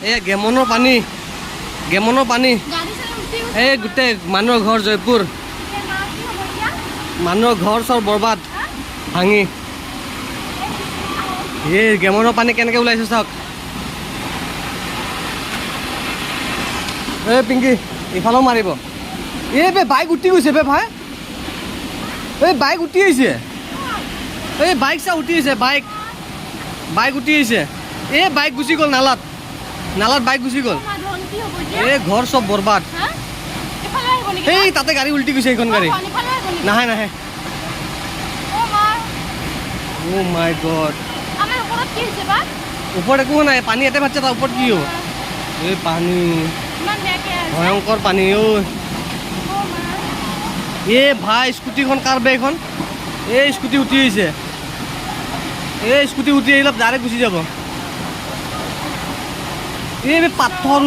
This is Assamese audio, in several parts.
এই গেমনৰ পানী এই গোটেই মানুহৰ ঘৰ জয়পুৰ মানুহৰ ঘৰ চৰ বৰবাদ ভাঙি এই গেমনৰ পানী কেনেকৈ ওলাইছে চাওক এই পিংকি ইফালেও মাৰিব এই বে বাইক উঠি গৈছে বে ভাই এই বাইক উঠি আহিছে এই বাইক চা উঠি আহিছে বাইক উঠি আহিছে এই বাইক গুচি গ'ল নালাত বাইক গুচি গ'ল এই ঘৰ চব বৰবাদ এই তাতে গাড়ী উল্টি গৈছে এইখন গাড়ী নাহে অ' মাই গড ওপৰত একো নাই পানী এতে ভাতছে তাৰ ওপৰত কি হ'ব এই পানী ভয়ংকৰ পানী ঐ এই ভাই স্কুটিখন কাৰ বে এইখন এই স্কুটি উঠি আহিছে এই স্কুটি উঠি আহিলে ডাইৰেক্ট গুচি যাব এই পাথৰ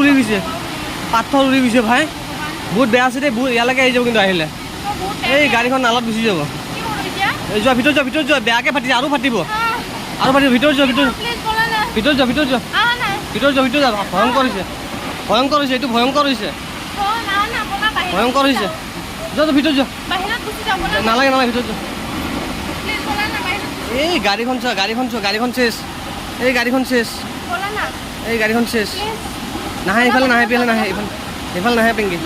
উৰি গৈছে ভাই বহুত বেয়া আছে দেই বহুত ইয়ালৈকে আহি যাব কিন্তু আহিলে এই গাড়ীখন নালাত গুচি যাব এই যোৱা ভিতৰত যোৱা বেয়াকৈ ফাটিছে আৰু ফাটিব ভিতৰত যোৱা ভয়ংকৰ হৈছে এইটো ভয়ংকৰ হৈছে যোৱা ভিতৰত যোৱা নালাগে ভিতৰত যোৱা এই গাড়ীখন চোৱা গাড়ীখন চেছ নাহে এইফালে নাহে এইফালে নাহে পিংকি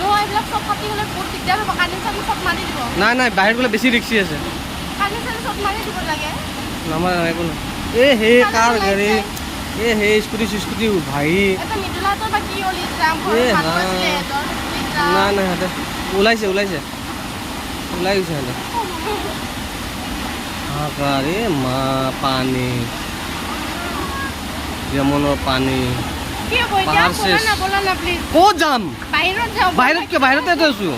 নাই বাহিৰত গ'লে বেছি ৰিক্সি আছে নামাৰ একো নাই এই সেই কাৰ গাড়ী এই সেই স্কুটি ভাই নাই সিহঁতে ওলাই গৈছে সিহঁতে এই মা পানী গেমনৰ পানী ক'ত যাম বাহিৰতে আছো